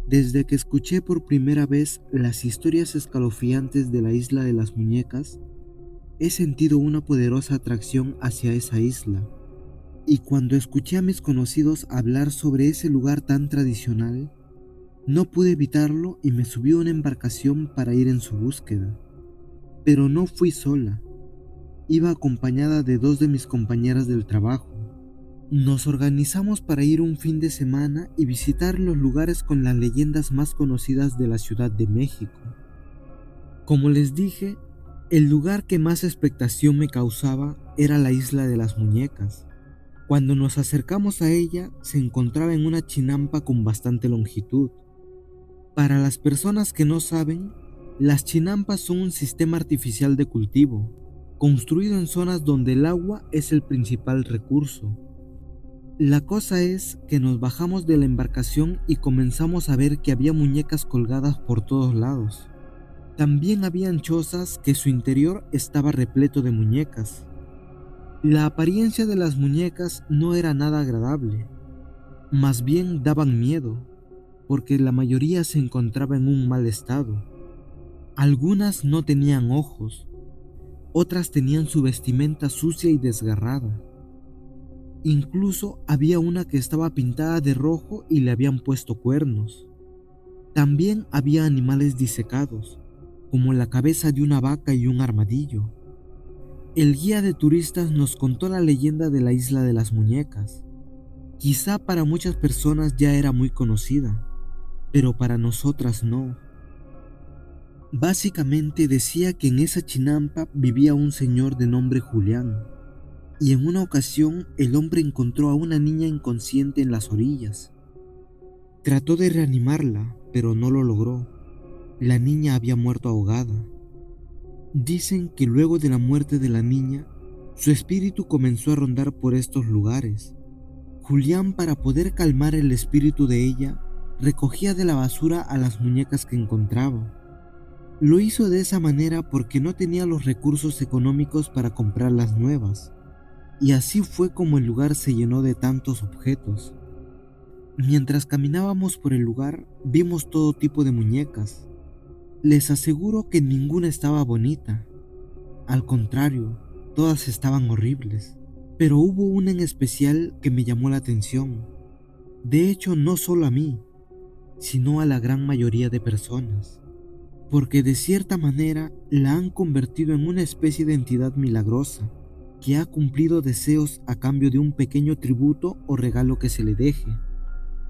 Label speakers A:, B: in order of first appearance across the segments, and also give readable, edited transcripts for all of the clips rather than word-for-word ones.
A: Desde que escuché por primera vez las historias escalofriantes de la isla de las muñecas, he sentido una poderosa atracción hacia esa isla. Y cuando escuché a mis conocidos hablar sobre ese lugar tan tradicional, no pude evitarlo y me subí a una embarcación para ir en su búsqueda. Pero no fui sola, iba acompañada de dos de mis compañeras del trabajo. Nos organizamos para ir un fin de semana y visitar los lugares con las leyendas más conocidas de la Ciudad de México. Como les dije, el lugar que más expectación me causaba era la Isla de las Muñecas. Cuando nos acercamos a ella, se encontraba en una chinampa con bastante longitud. Para las personas que no saben, las chinampas son un sistema artificial de cultivo, construido en zonas donde el agua es el principal recurso. La cosa es que nos bajamos de la embarcación y comenzamos a ver que había muñecas colgadas por todos lados. También habían chozas que su interior estaba repleto de muñecas. La apariencia de las muñecas no era nada agradable, más bien daban miedo, porque la mayoría se encontraba en un mal estado. Algunas no tenían ojos, otras tenían su vestimenta sucia y desgarrada. Incluso había una que estaba pintada de rojo y le habían puesto cuernos. También había animales disecados, como la cabeza de una vaca y un armadillo. El guía de turistas nos contó la leyenda de la Isla de las Muñecas. Quizá para muchas personas ya era muy conocida, pero para nosotras no. Básicamente decía que en esa chinampa vivía un señor de nombre Julián, y en una ocasión el hombre encontró a una niña inconsciente en las orillas. Trató de reanimarla, pero no lo logró. La niña había muerto ahogada. Dicen que luego de la muerte de la niña, su espíritu comenzó a rondar por estos lugares. Julián, para poder calmar el espíritu de ella, recogía de la basura a las muñecas que encontraba. Lo hizo de esa manera porque no tenía los recursos económicos para comprar las nuevas, y así fue como el lugar se llenó de tantos objetos. Mientras caminábamos por el lugar, vimos todo tipo de muñecas. Les aseguro que ninguna estaba bonita. Al contrario, todas estaban horribles. Pero hubo una en especial que me llamó la atención. De hecho, no solo a mí, sino a la gran mayoría de personas. Porque de cierta manera la han convertido en una especie de entidad milagrosa, que ha cumplido deseos a cambio de un pequeño tributo o regalo que se le deje.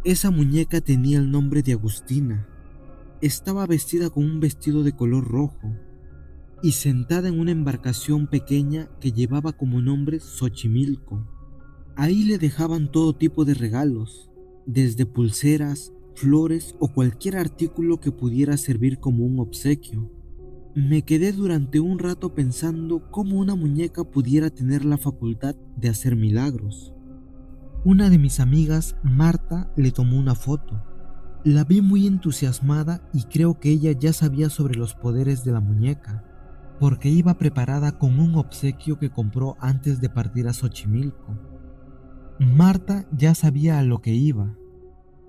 A: Esa muñeca tenía el nombre de Agustina. Estaba vestida con un vestido de color rojo y sentada en una embarcación pequeña que llevaba como nombre Xochimilco. Ahí le dejaban todo tipo de regalos, desde pulseras, flores o cualquier artículo que pudiera servir como un obsequio. Me quedé durante un rato pensando cómo una muñeca pudiera tener la facultad de hacer milagros. Una de mis amigas, Marta, le tomó una foto. La vi muy entusiasmada y creo que ella ya sabía sobre los poderes de la muñeca, porque iba preparada con un obsequio que compró antes de partir a Xochimilco. Marta ya sabía a lo que iba,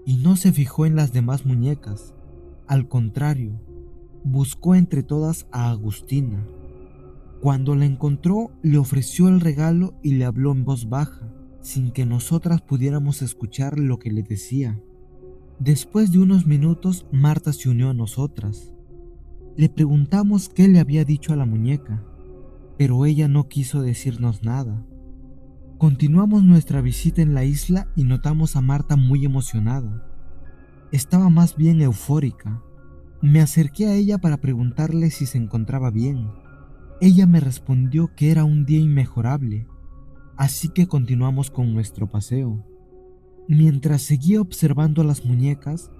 A: y no se fijó en las demás muñecas. Al contrario, buscó entre todas a Agustina. Cuando la encontró, le ofreció el regalo y le habló en voz baja, sin que nosotras pudiéramos escuchar lo que le decía. Después de unos minutos, Marta se unió a nosotras. Le preguntamos qué le había dicho a la muñeca, pero ella no quiso decirnos nada. Continuamos nuestra visita en la isla y notamos a Marta muy emocionada. Estaba más bien eufórica. Me acerqué a ella para preguntarle si se encontraba bien. Ella me respondió que era un día inmejorable, así que continuamos con nuestro paseo. Mientras seguía observando a las muñecas,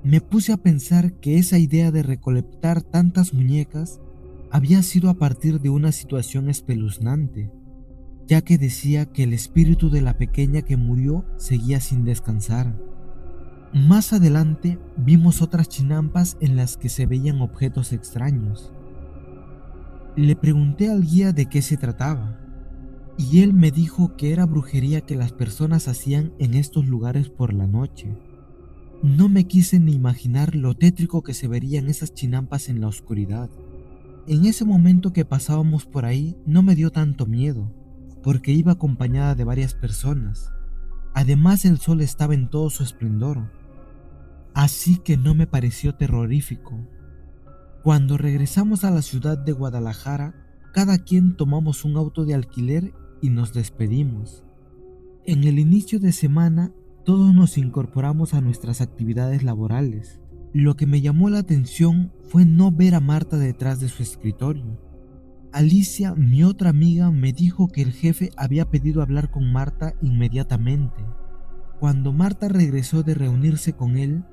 A: me puse a pensar que esa idea de recolectar tantas muñecas había sido a partir de una situación espeluznante, ya que decía que el espíritu de la pequeña que murió seguía sin descansar. Más adelante vimos otras chinampas en las que se veían objetos extraños. Le pregunté al guía de qué se trataba, y él me dijo que era brujería que las personas hacían en estos lugares por la noche. No me quise ni imaginar lo tétrico que se verían esas chinampas en la oscuridad. En ese momento que pasábamos por ahí no me dio tanto miedo, porque iba acompañada de varias personas. Además el sol estaba en todo su esplendor, así que no me pareció terrorífico. Cuando regresamos a la ciudad de Guadalajara, cada quien tomamos un auto de alquiler y nos despedimos. En el inicio de semana, todos nos incorporamos a nuestras actividades laborales. Lo que me llamó la atención fue no ver a Marta detrás de su escritorio. Alicia, mi otra amiga, me dijo que el jefe había pedido hablar con Marta inmediatamente. Cuando Marta regresó de reunirse con él,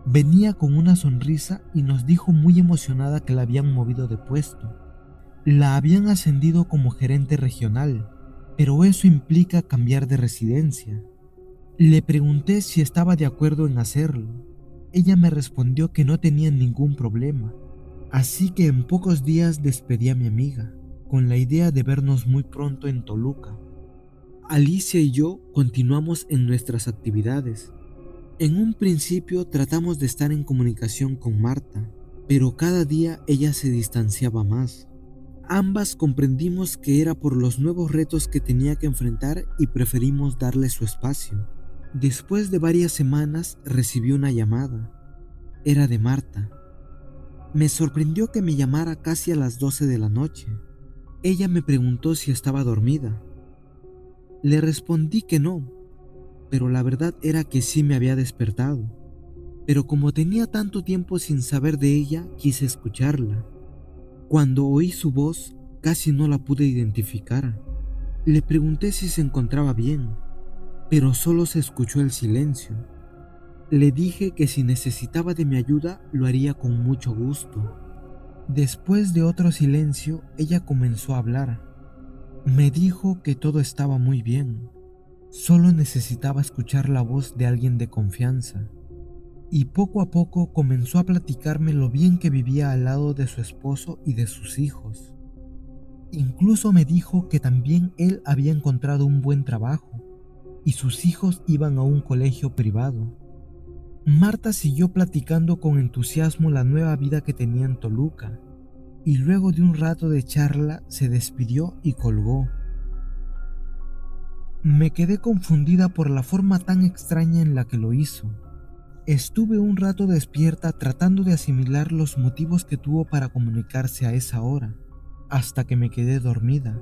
A: venía con una sonrisa y nos dijo muy emocionada que la habían movido de puesto. La habían ascendido como gerente regional, pero eso implica cambiar de residencia. Le pregunté si estaba de acuerdo en hacerlo. Ella me respondió que no tenía ningún problema, así que en pocos días despedí a mi amiga, con la idea de vernos muy pronto en Toluca. Alicia y yo continuamos en nuestras actividades. En un principio tratamos de estar en comunicación con Marta, pero cada día ella se distanciaba más. Ambas comprendimos que era por los nuevos retos que tenía que enfrentar y preferimos darle su espacio. Después de varias semanas recibí una llamada. Era de Marta. Me sorprendió que me llamara casi a las 12 de la noche. Ella me preguntó si estaba dormida. Le respondí que no, pero la verdad era que sí me había despertado. Pero como tenía tanto tiempo sin saber de ella, quise escucharla. Cuando oí su voz, casi no la pude identificar. Le pregunté si se encontraba bien, pero solo se escuchó el silencio. Le dije que si necesitaba de mi ayuda, lo haría con mucho gusto. Después de otro silencio, ella comenzó a hablar. Me dijo que todo estaba muy bien. Solo necesitaba escuchar la voz de alguien de confianza. Y poco a poco comenzó a platicarme lo bien que vivía al lado de su esposo y de sus hijos. Incluso me dijo que también él había encontrado un buen trabajo y sus hijos iban a un colegio privado. Marta siguió platicando con entusiasmo la nueva vida que tenía en Toluca, y luego de un rato de charla se despidió y colgó. Me quedé confundida por la forma tan extraña en la que lo hizo. Estuve un rato despierta tratando de asimilar los motivos que tuvo para comunicarse a esa hora, hasta que me quedé dormida.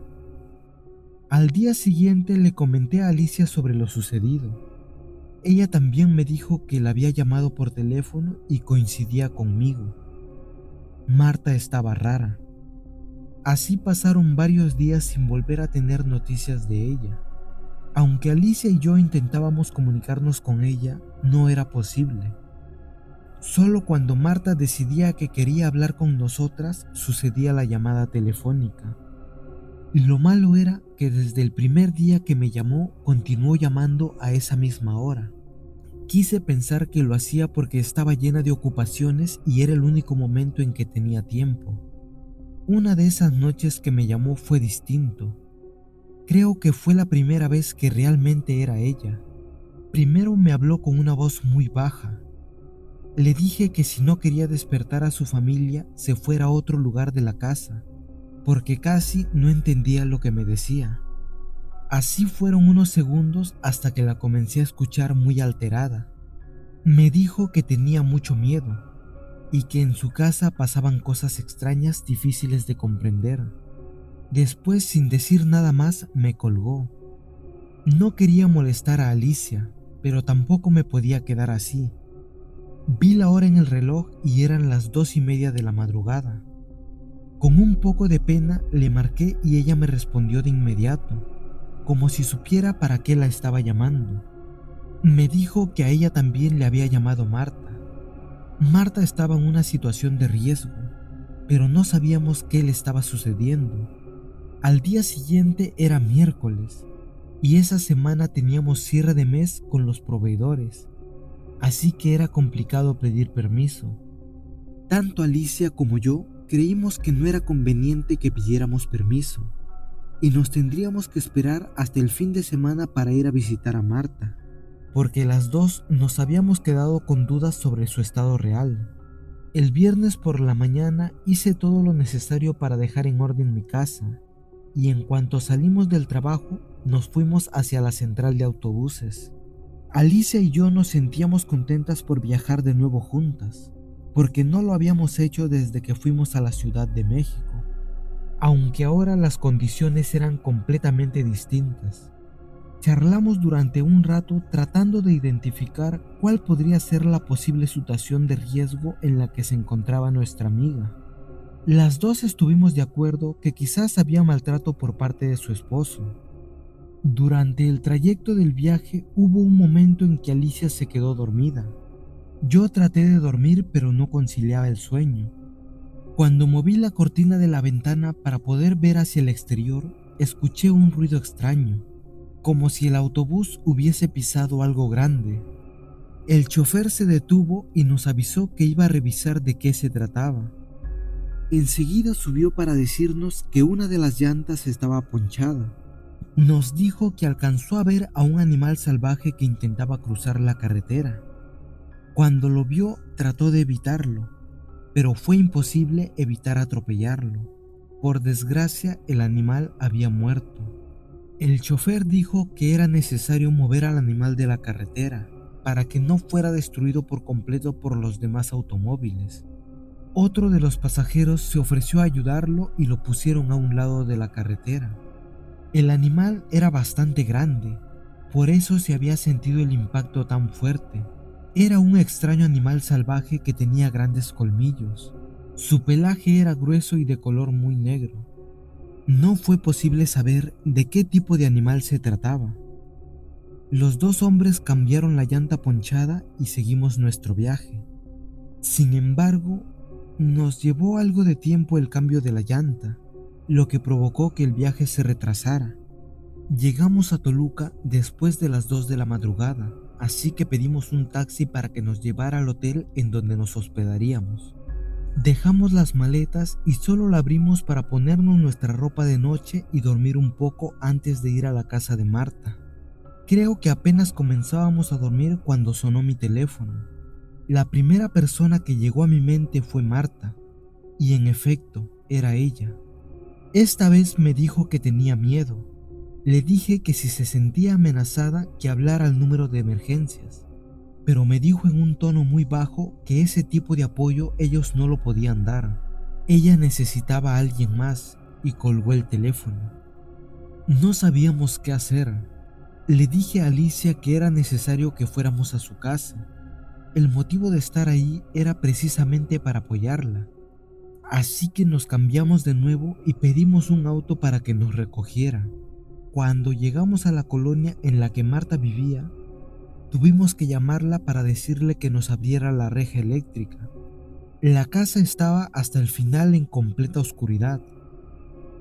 A: Al día siguiente le comenté a Alicia sobre lo sucedido. Ella también me dijo que la había llamado por teléfono y coincidía conmigo. Marta estaba rara. Así pasaron varios días sin volver a tener noticias de ella. Aunque Alicia y yo intentábamos comunicarnos con ella, no era posible. Solo cuando Marta decidía que quería hablar con nosotras, sucedía la llamada telefónica. Y lo malo era que desde el primer día que me llamó, continuó llamando a esa misma hora. Quise pensar que lo hacía porque estaba llena de ocupaciones y era el único momento en que tenía tiempo. Una de esas noches que me llamó fue distinto. Creo que fue la primera vez que realmente era ella. Primero me habló con una voz muy baja. Le dije que si no quería despertar a su familia, se fuera a otro lugar de la casa, porque casi no entendía lo que me decía. Así fueron unos segundos hasta que la comencé a escuchar muy alterada. Me dijo que tenía mucho miedo y que en su casa pasaban cosas extrañas difíciles de comprender. Después, sin decir nada más, me colgó. No quería molestar a Alicia, pero tampoco me podía quedar así. Vi la hora en el reloj y eran las 2:30 de la madrugada. Con un poco de pena le marqué y ella me respondió de inmediato, como si supiera para qué la estaba llamando. Me dijo que a ella también le había llamado Marta. Marta estaba en una situación de riesgo, pero no sabíamos qué le estaba sucediendo. Al día siguiente era miércoles, y esa semana teníamos cierre de mes con los proveedores, así que era complicado pedir permiso. Tanto Alicia como yo creímos que no era conveniente que pidiéramos permiso, y nos tendríamos que esperar hasta el fin de semana para ir a visitar a Marta. porque las dos nos habíamos quedado con dudas sobre su estado real. El viernes por la mañana hice todo lo necesario para dejar en orden mi casa, y en cuanto salimos del trabajo, nos fuimos hacia la central de autobuses. Alicia y yo nos sentíamos contentas por viajar de nuevo juntas, porque no lo habíamos hecho desde que fuimos a la Ciudad de México, aunque ahora las condiciones eran completamente distintas. Charlamos durante un rato tratando de identificar cuál podría ser la posible situación de riesgo en la que se encontraba nuestra amiga. Las dos estuvimos de acuerdo que quizás había maltrato por parte de su esposo. Durante el trayecto del viaje hubo un momento en que Alicia se quedó dormida. Yo traté de dormir pero no conciliaba el sueño. Cuando moví la cortina de la ventana para poder ver hacia el exterior, escuché un ruido extraño, como si el autobús hubiese pisado algo grande. El chofer se detuvo y nos avisó que iba a revisar de qué se trataba. Enseguida subió para decirnos que una de las llantas estaba ponchada. Nos dijo que alcanzó a ver a un animal salvaje que intentaba cruzar la carretera. Cuando lo vio, trató de evitarlo, pero fue imposible evitar atropellarlo. Por desgracia, el animal había muerto. El chofer dijo que era necesario mover al animal de la carretera para que no fuera destruido por completo por los demás automóviles. Otro de los pasajeros se ofreció a ayudarlo y lo pusieron a un lado de la carretera. El animal era bastante grande, por eso se había sentido el impacto tan fuerte. Era un extraño animal salvaje que tenía grandes colmillos. Su pelaje era grueso y de color muy negro. No fue posible saber de qué tipo de animal se trataba. Los dos hombres cambiaron la llanta ponchada y seguimos nuestro viaje. Sin embargo, nos llevó algo de tiempo el cambio de la llanta, lo que provocó que el viaje se retrasara. Llegamos a Toluca después de las 2 de la madrugada, así que pedimos un taxi para que nos llevara al hotel en donde nos hospedaríamos. Dejamos las maletas y solo la abrimos para ponernos nuestra ropa de noche y dormir un poco antes de ir a la casa de Marta. Creo que apenas comenzábamos a dormir cuando sonó mi teléfono. La primera persona que llegó a mi mente fue Marta, y en efecto, era ella. Esta vez me dijo que tenía miedo. Le dije que si se sentía amenazada que hablara al número de emergencias, pero me dijo en un tono muy bajo que ese tipo de apoyo ellos no lo podían dar. Ella necesitaba a alguien más y colgó el teléfono. No sabíamos qué hacer. Le dije a Alicia que era necesario que fuéramos a su casa. El motivo de estar ahí era precisamente para apoyarla. Así que nos cambiamos de nuevo y pedimos un auto para que nos recogiera. Cuando llegamos a la colonia en la que Marta vivía, tuvimos que llamarla para decirle que nos abriera la reja eléctrica. La casa estaba hasta el final en completa oscuridad.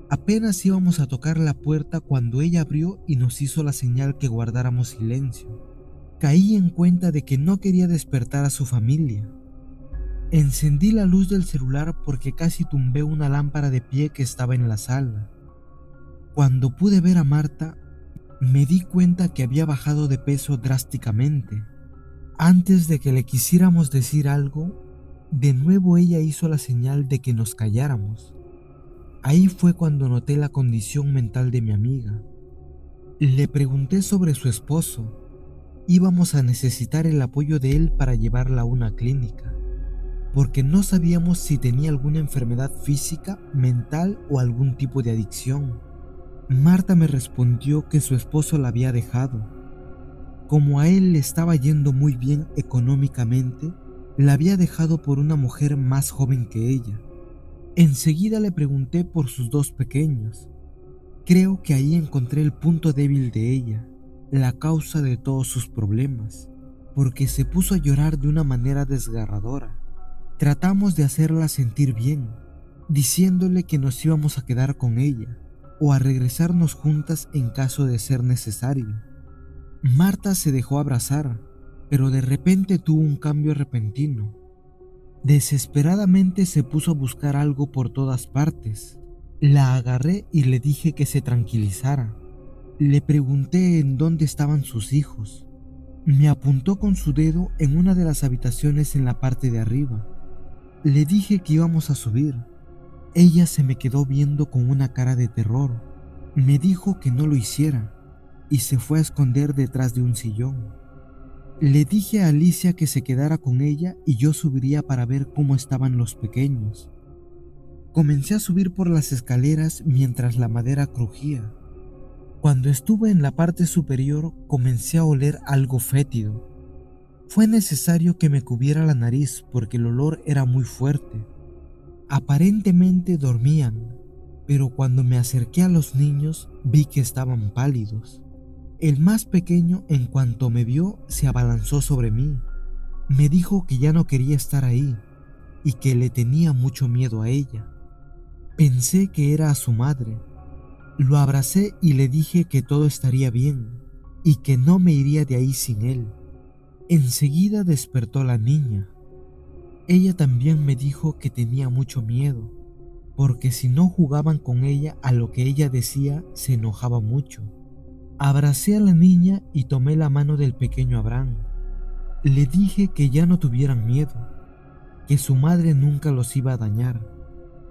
A: Apenas íbamos a tocar la puerta cuando ella abrió y nos hizo la señal que guardáramos silencio. Caí en cuenta de que no quería despertar a su familia. Encendí la luz del celular porque casi tumbé una lámpara de pie que estaba en la sala. Cuando pude ver a Marta, me di cuenta que había bajado de peso drásticamente. Antes de que le quisiéramos decir algo, de nuevo ella hizo la señal de que nos calláramos. Ahí fue cuando noté la condición mental de mi amiga. Le pregunté sobre su esposo. Íbamos a necesitar el apoyo de él para llevarla a una clínica, porque no sabíamos si tenía alguna enfermedad física, mental o algún tipo de adicción. Marta me respondió que su esposo la había dejado. Como a él le estaba yendo muy bien económicamente, la había dejado por una mujer más joven que ella. Enseguida le pregunté por sus dos pequeños. Creo que ahí encontré el punto débil de ella, la causa de todos sus problemas, porque se puso a llorar de una manera desgarradora. Tratamos de hacerla sentir bien, diciéndole que nos íbamos a quedar con ella o a regresarnos juntas en caso de ser necesario. Marta se dejó abrazar, pero de repente tuvo un cambio repentino. Desesperadamente se puso a buscar algo por todas partes. La agarré y le dije que se tranquilizara. Le pregunté en dónde estaban sus hijos. Me apuntó con su dedo en una de las habitaciones en la parte de arriba. Le dije que íbamos a subir. Ella se me quedó viendo con una cara de terror. Me dijo que no lo hiciera y se fue a esconder detrás de un sillón. Le dije a Alicia que se quedara con ella y yo subiría para ver cómo estaban los pequeños. Comencé a subir por las escaleras mientras la madera crujía. Cuando estuve en la parte superior comencé a oler algo fétido. Fue necesario que me cubriera la nariz porque el olor era muy fuerte. Aparentemente dormían, pero cuando me acerqué a los niños vi que estaban pálidos. El más pequeño, en cuanto me vio, se abalanzó sobre mí. Me dijo que ya no quería estar ahí y que le tenía mucho miedo a ella. Pensé que era a su madre. Lo abracé y le dije que todo estaría bien y que no me iría de ahí sin él. Enseguida despertó la niña. Ella también me dijo que tenía mucho miedo, porque si no jugaban con ella a lo que ella decía, se enojaba mucho. Abracé a la niña y tomé la mano del pequeño Abraham. Le dije que ya no tuvieran miedo, que su madre nunca los iba a dañar.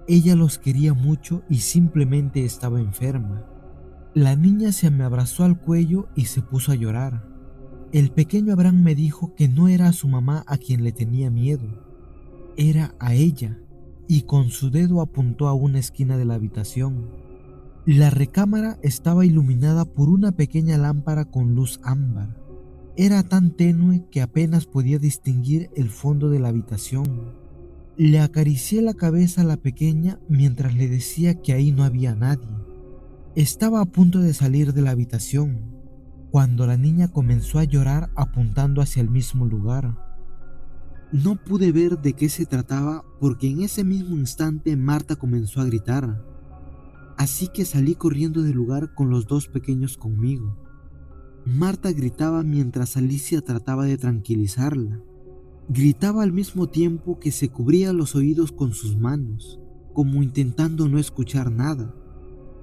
A: Ella los quería mucho y simplemente estaba enferma. La niña se me abrazó al cuello y se puso a llorar. El pequeño Abraham me dijo que no era a su mamá a quien le tenía miedo, era a ella, y con su dedo apuntó a una esquina de la habitación. La recámara estaba iluminada por una pequeña lámpara con luz ámbar. Era tan tenue que apenas podía distinguir el fondo de la habitación. Le acaricié la cabeza a la pequeña mientras le decía que ahí no había nadie. Estaba a punto de salir de la habitación, cuando la niña comenzó a llorar apuntando hacia el mismo lugar. No pude ver de qué se trataba porque en ese mismo instante Marta comenzó a gritar. Así que salí corriendo del lugar con los dos pequeños conmigo. Marta gritaba mientras Alicia trataba de tranquilizarla. Gritaba al mismo tiempo que se cubría los oídos con sus manos, como intentando no escuchar nada.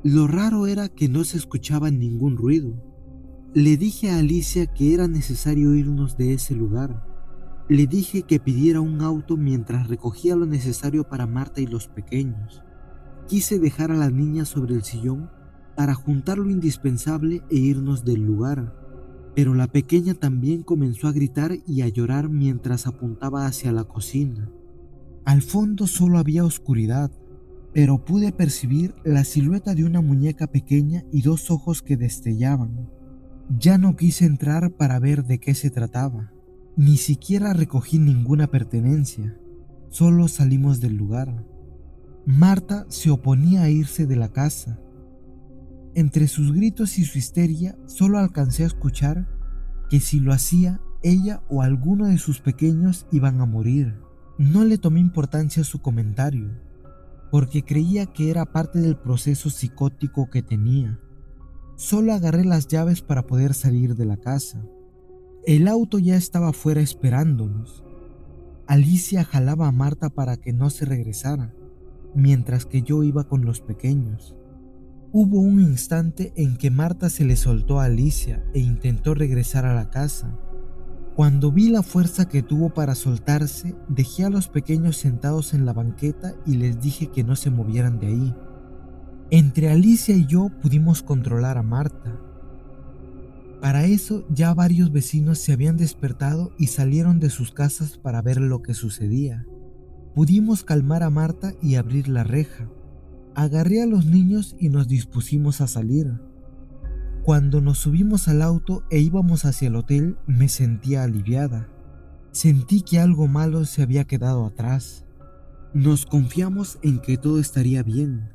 A: Lo raro era que no se escuchaba ningún ruido. Le dije a Alicia que era necesario irnos de ese lugar. Le dije que pidiera un auto mientras recogía lo necesario para Marta y los pequeños. Quise dejar a la niña sobre el sillón para juntar lo indispensable e irnos del lugar, pero la pequeña también comenzó a gritar y a llorar mientras apuntaba hacia la cocina. Al fondo solo había oscuridad, pero pude percibir la silueta de una muñeca pequeña y dos ojos que destellaban. Ya no quise entrar para ver de qué se trataba. Ni siquiera recogí ninguna pertenencia. Solo salimos del lugar. Marta se oponía a irse de la casa. Entre sus gritos y su histeria, solo alcancé a escuchar que si lo hacía, ella o alguno de sus pequeños iban a morir. No le tomé importancia a su comentario, porque creía que era parte del proceso psicótico que tenía. Solo agarré las llaves para poder salir de la casa. El auto ya estaba afuera esperándonos. Alicia jalaba a Marta para que no se regresara, mientras que yo iba con los pequeños. Hubo un instante en que Marta se le soltó a Alicia e intentó regresar a la casa. Cuando vi la fuerza que tuvo para soltarse, dejé a los pequeños sentados en la banqueta y les dije que no se movieran de ahí. Entre Alicia y yo pudimos controlar a Marta. Para eso ya varios vecinos se habían despertado y salieron de sus casas para ver lo que sucedía. Pudimos calmar a Marta y abrir la reja. Agarré a los niños y nos dispusimos a salir. Cuando nos subimos al auto e íbamos hacia el hotel, me sentía aliviada. Sentí que algo malo se había quedado atrás. Nos confiamos en que todo estaría bien.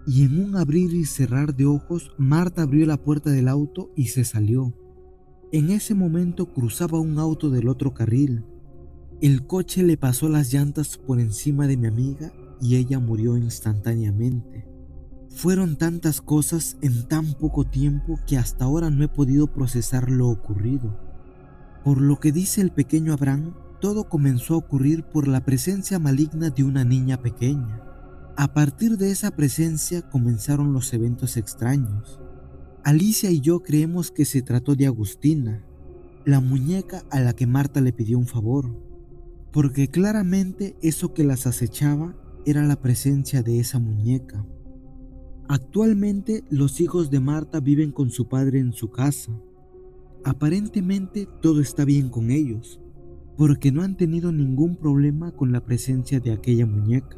A: Y en un abrir y cerrar de ojos, Marta abrió la puerta del auto y se salió. En ese momento cruzaba un auto del otro carril. El coche le pasó las llantas por encima de mi amiga y ella murió instantáneamente. Fueron tantas cosas en tan poco tiempo que hasta ahora no he podido procesar lo ocurrido. Por lo que dice el pequeño Abraham, todo comenzó a ocurrir por la presencia maligna de una niña pequeña. A partir de esa presencia comenzaron los eventos extraños. Alicia y yo creemos que se trató de Agustina. la muñeca a la que Marta le pidió un favor, porque claramente eso que las acechaba era la presencia de esa muñeca. Actualmente los hijos de Marta viven con su padre en su casa. Aparentemente todo está bien con ellos, porque no han tenido ningún problema con la presencia de aquella muñeca.